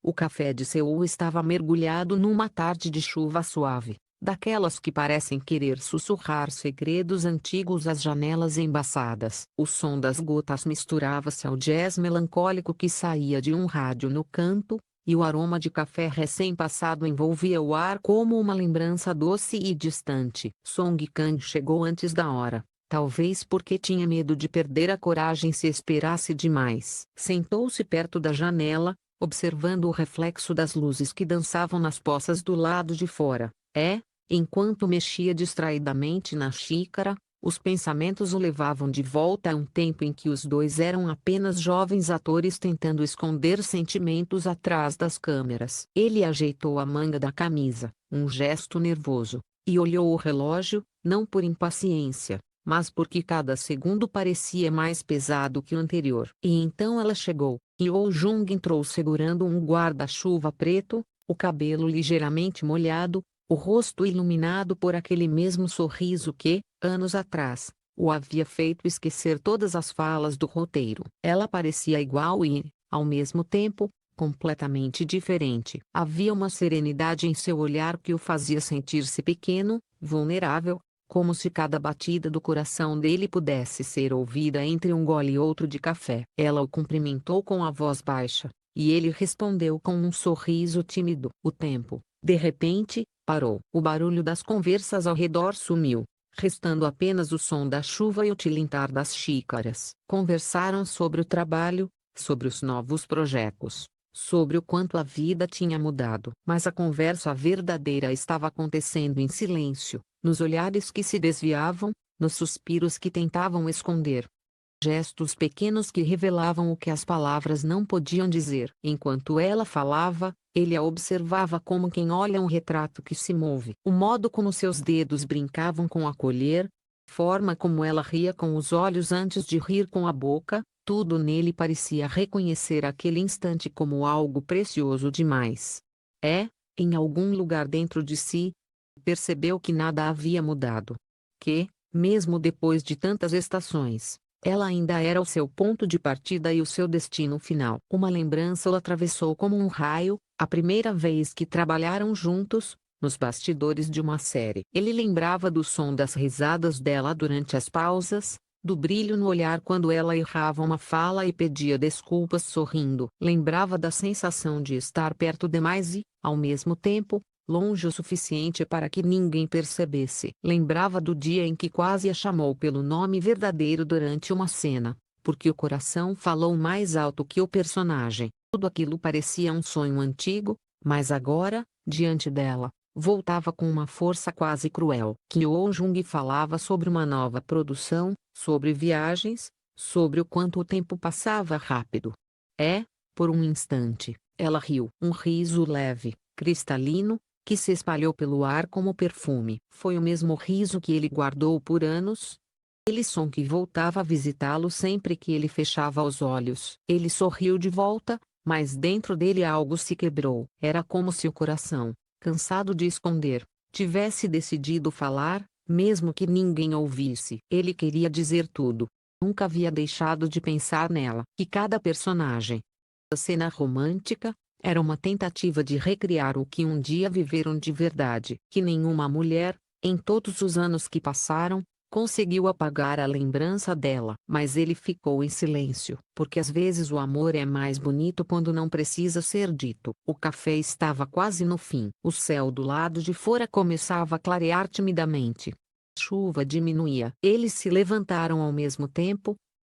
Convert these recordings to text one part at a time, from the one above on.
O café de Seul estava mergulhado numa tarde de chuva suave, daquelas que parecem querer sussurrar segredos antigos às janelas embaçadas. O som das gotas misturava-se ao jazz melancólico que saía de um rádio no canto, e o aroma de café recém-passado envolvia o ar como uma lembrança doce e distante. Song Kang chegou antes da hora, talvez porque tinha medo de perder a coragem se esperasse demais. Sentou-se perto da janela, observando o reflexo das luzes que dançavam nas poças do lado de fora. Enquanto mexia distraidamente na xícara, os pensamentos o levavam de volta a um tempo em que os dois eram apenas jovens atores tentando esconder sentimentos atrás das câmeras. Ele ajeitou a manga da camisa, um gesto nervoso, e olhou o relógio, não por impaciência, mas porque cada segundo parecia mais pesado que o anterior. E então ela chegou. Yeo Jung entrou segurando um guarda-chuva preto, o cabelo ligeiramente molhado, o rosto iluminado por aquele mesmo sorriso que, anos atrás, o havia feito esquecer todas as falas do roteiro. Ela parecia igual e, ao mesmo tempo, completamente diferente. Havia uma serenidade em seu olhar que o fazia sentir-se pequeno, vulnerável, como se cada batida do coração dele pudesse ser ouvida entre um gole e outro de café. Ela o cumprimentou com a voz baixa, e ele respondeu com um sorriso tímido. O tempo, de repente, parou. O barulho das conversas ao redor sumiu, restando apenas o som da chuva e o tilintar das xícaras. Conversaram sobre o trabalho, sobre os novos projetos, sobre o quanto a vida tinha mudado. Mas a conversa verdadeira estava acontecendo em silêncio, nos olhares que se desviavam, nos suspiros que tentavam esconder. Gestos pequenos que revelavam o que as palavras não podiam dizer. Enquanto ela falava, ele a observava como quem olha um retrato que se move. O modo como seus dedos brincavam com a colher, forma como ela ria com os olhos antes de rir com a boca, tudo nele parecia reconhecer aquele instante como algo precioso demais. Em algum lugar dentro de si, percebeu que nada havia mudado. Que, mesmo depois de tantas estações, ela ainda era o seu ponto de partida e o seu destino final. Uma lembrança o atravessou como um raio, a primeira vez que trabalharam juntos, nos bastidores de uma série. Ele lembrava do som das risadas dela durante as pausas, do brilho no olhar quando ela errava uma fala e pedia desculpas sorrindo. Lembrava da sensação de estar perto demais e, ao mesmo tempo, longe o suficiente para que ninguém percebesse. Lembrava do dia em que quase a chamou pelo nome verdadeiro durante uma cena, porque o coração falou mais alto que o personagem. Tudo aquilo parecia um sonho antigo, mas agora, diante dela, voltava com uma força quase cruel. Kyo Jung falava sobre uma nova produção, sobre viagens, sobre o quanto o tempo passava rápido. Por um instante, ela riu. Um riso leve, cristalino, que se espalhou pelo ar como perfume. Foi o mesmo riso que ele guardou por anos. Aquele som que voltava a visitá-lo sempre que ele fechava os olhos. Ele sorriu de volta, mas dentro dele algo se quebrou. Era como se o coração, cansado de esconder, tivesse decidido falar, mesmo que ninguém ouvisse. Ele queria dizer tudo. Nunca havia deixado de pensar nela. Que cada personagem, a cena romântica, era uma tentativa de recriar o que um dia viveram de verdade. Que nenhuma mulher, em todos os anos que passaram, conseguiu apagar a lembrança dela. Mas ele ficou em silêncio, porque às vezes o amor é mais bonito quando não precisa ser dito. O café estava quase no fim. O céu do lado de fora começava a clarear timidamente. A chuva diminuía. Eles se levantaram ao mesmo tempo,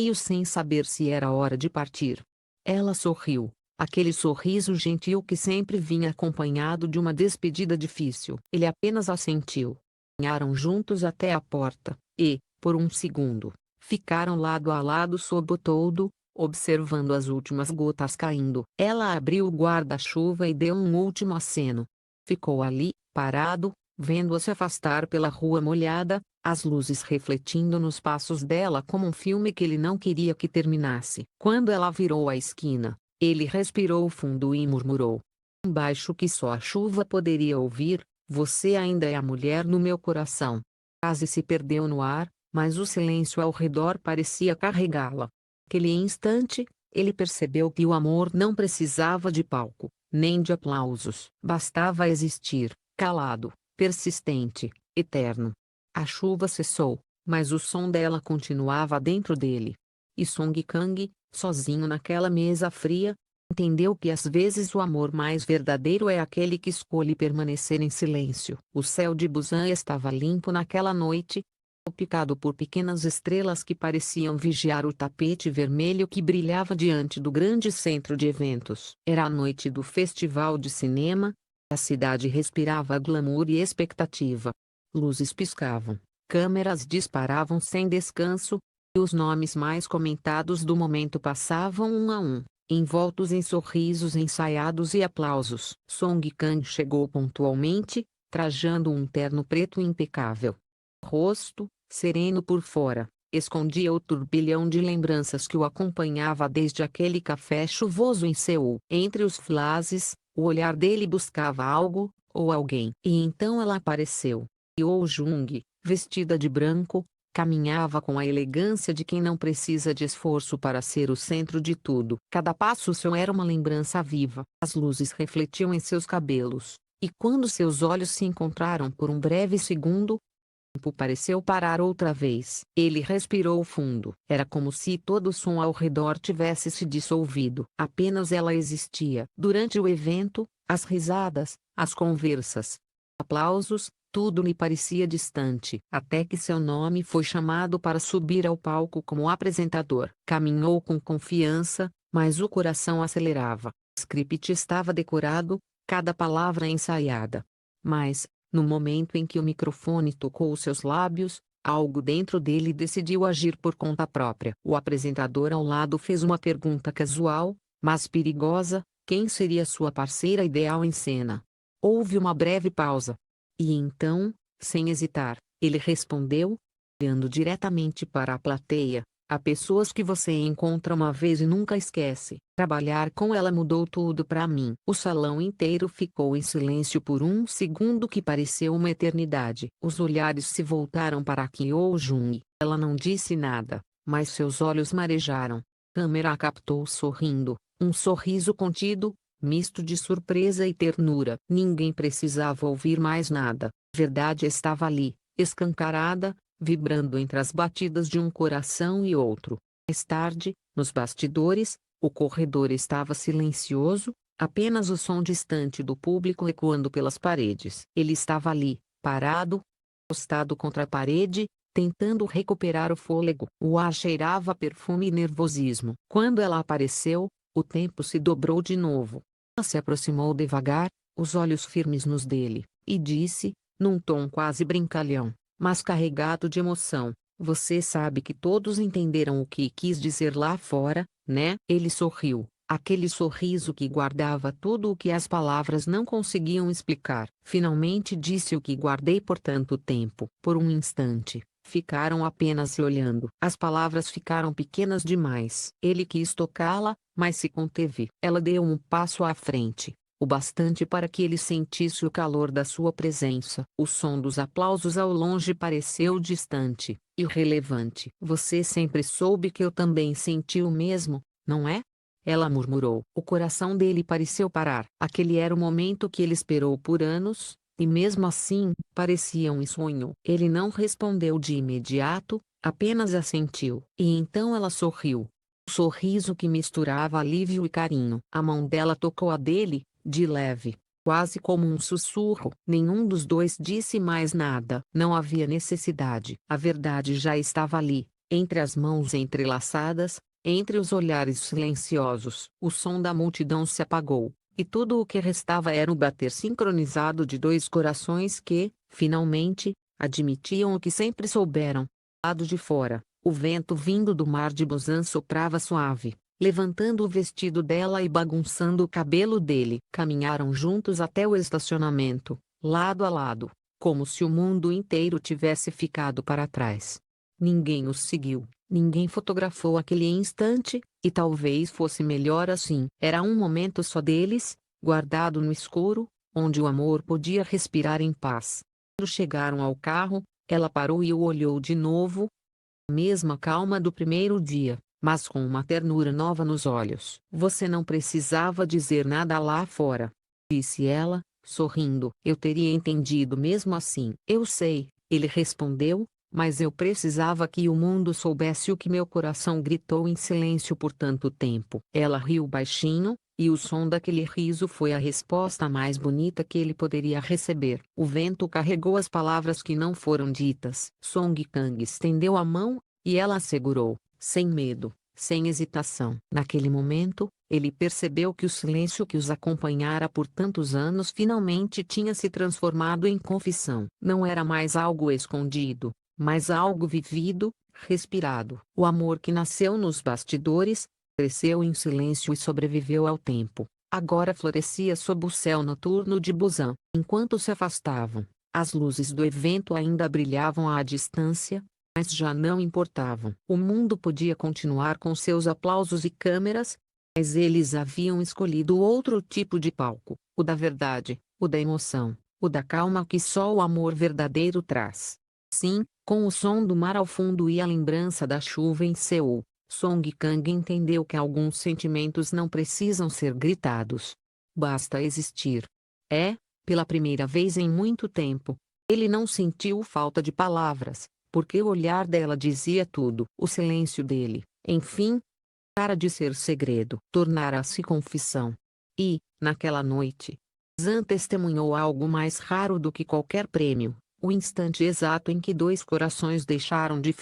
meio sem saber se era hora de partir. Ela sorriu. Aquele sorriso gentil que sempre vinha acompanhado de uma despedida difícil. Ele apenas assentiu. Caminharam juntos até a porta, e, por um segundo, ficaram lado a lado sob o toldo, observando as últimas gotas caindo. Ela abriu o guarda-chuva e deu um último aceno. Ficou ali, parado, vendo-a se afastar pela rua molhada, as luzes refletindo nos passos dela como um filme que ele não queria que terminasse. Quando ela virou a esquina, ele respirou fundo e murmurou, baixo que só a chuva poderia ouvir: "Você ainda é a mulher no meu coração." Quase se perdeu no ar, mas o silêncio ao redor parecia carregá-la. Naquele instante, ele percebeu que o amor não precisava de palco. nem de aplausos. Bastava existir, calado, persistente, eterno. A chuva cessou, mas o som dela continuava dentro dele. E Song Kang, sozinho naquela mesa fria, entendeu que às vezes o amor mais verdadeiro é aquele que escolhe permanecer em silêncio. O céu de Busan estava limpo naquela noite, picado por pequenas estrelas que pareciam vigiar o tapete vermelho que brilhava diante do grande centro de eventos. Era a noite do festival de cinema. A cidade respirava glamour e expectativa. Luzes piscavam, câmeras disparavam sem descanso, e os nomes mais comentados do momento passavam um a um, envoltos em sorrisos ensaiados e aplausos. Song Kang chegou pontualmente, trajando um terno preto impecável. Rosto, sereno por fora, escondia o turbilhão de lembranças que o acompanhava desde aquele café chuvoso em Seul. Entre os flashes, o olhar dele buscava algo, ou alguém. E então ela apareceu. Yeo Jung, vestida de branco, caminhava com a elegância de quem não precisa de esforço para ser o centro de tudo. Cada passo seu era uma lembrança viva. As luzes refletiam em seus cabelos, e quando seus olhos se encontraram por um breve segundo, o tempo pareceu parar outra vez. Ele respirou fundo. Era como se todo o som ao redor tivesse se dissolvido. Apenas ela existia. Durante o evento, as risadas, as conversas, aplausos, tudo lhe parecia distante. Até que seu nome foi chamado para subir ao palco como apresentador. Caminhou com confiança, mas o coração acelerava. O script estava decorado, cada palavra ensaiada. Mas, no momento em que o microfone tocou seus lábios, algo dentro dele decidiu agir por conta própria. O apresentador ao lado fez uma pergunta casual, mas perigosa: quem seria sua parceira ideal em cena? Houve uma breve pausa. E então, sem hesitar, ele respondeu, olhando diretamente para a plateia: há pessoas que você encontra uma vez e nunca esquece. Trabalhar com ela mudou tudo para mim. O salão inteiro ficou em silêncio por um segundo que pareceu uma eternidade. Os olhares se voltaram para Kyo Jung. Ela não disse nada, mas seus olhos marejaram. A câmera a captou sorrindo, um sorriso contido, misto de surpresa e ternura. Ninguém precisava ouvir mais nada. A verdade estava ali, escancarada, vibrando entre as batidas de um coração e outro. Mais tarde, nos bastidores, o corredor estava silencioso, apenas o som distante do público ecoando pelas paredes. Ele estava ali, parado, encostado contra a parede, tentando recuperar o fôlego. O ar cheirava a perfume e nervosismo. Quando ela apareceu, o tempo se dobrou de novo. Ela se aproximou devagar, os olhos firmes nos dele, e disse, num tom quase brincalhão, mas carregado de emoção: você sabe que todos entenderam o que quis dizer lá fora, né? Ele sorriu, aquele sorriso que guardava tudo o que as palavras não conseguiam explicar. Finalmente disse o que guardei por tanto tempo. Por um instante, ficaram apenas se olhando. As palavras ficaram pequenas demais. Ele quis tocá-la, mas se conteve. Ela deu um passo à frente, o bastante para que ele sentisse o calor da sua presença. O som dos aplausos ao longe pareceu distante, irrelevante. Você sempre soube que eu também senti o mesmo, não é? Ela murmurou. O coração dele pareceu parar. Aquele era o momento que ele esperou por anos, e mesmo assim, parecia um sonho. Ele não respondeu de imediato, apenas assentiu. E então ela sorriu. Um sorriso que misturava alívio e carinho. A mão dela tocou a dele, de leve, quase como um sussurro. Nenhum dos dois disse mais nada. Não havia necessidade. A verdade já estava ali, entre as mãos entrelaçadas, entre os olhares silenciosos. O som da multidão se apagou, e tudo o que restava era o bater sincronizado de dois corações que, finalmente, admitiam o que sempre souberam. Do lado de fora, o vento vindo do mar de Busan soprava suave, levantando o vestido dela e bagunçando o cabelo dele. Caminharam juntos até o estacionamento, lado a lado, como se o mundo inteiro tivesse ficado para trás. Ninguém os seguiu, ninguém fotografou aquele instante, e talvez fosse melhor assim. Era um momento só deles, guardado no escuro, onde o amor podia respirar em paz. Quando chegaram ao carro, ela parou e o olhou de novo. A mesma calma do primeiro dia, mas com uma ternura nova nos olhos. Você não precisava dizer nada lá fora, disse ela, sorrindo. Eu teria entendido mesmo assim. Eu sei, ele respondeu, mas eu precisava que o mundo soubesse o que meu coração gritou em silêncio por tanto tempo. Ela riu baixinho, e o som daquele riso foi a resposta mais bonita que ele poderia receber. O vento carregou as palavras que não foram ditas. Song Kang estendeu a mão, e ela a segurou, sem medo, sem hesitação. Naquele momento, ele percebeu que o silêncio que os acompanhara por tantos anos finalmente tinha se transformado em confissão. Não era mais algo escondido, mas algo vivido, respirado. O amor que nasceu nos bastidores, cresceu em silêncio e sobreviveu ao tempo. Agora florescia sob o céu noturno de Busan. Enquanto se afastavam, as luzes do evento ainda brilhavam à distância, mas já não importavam. O mundo podia continuar com seus aplausos e câmeras, mas eles haviam escolhido outro tipo de palco, o da verdade, o da emoção, o da calma que só o amor verdadeiro traz. Sim, com o som do mar ao fundo e a lembrança da chuva em Seul, Song Kang entendeu que alguns sentimentos não precisam ser gritados. Basta existir. Pela primeira vez em muito tempo, ele não sentiu falta de palavras, porque o olhar dela dizia tudo. O silêncio dele, enfim, para de ser segredo, tornara-se confissão. E, naquela noite, Zan testemunhou algo mais raro do que qualquer prêmio, o instante exato em que dois corações deixaram de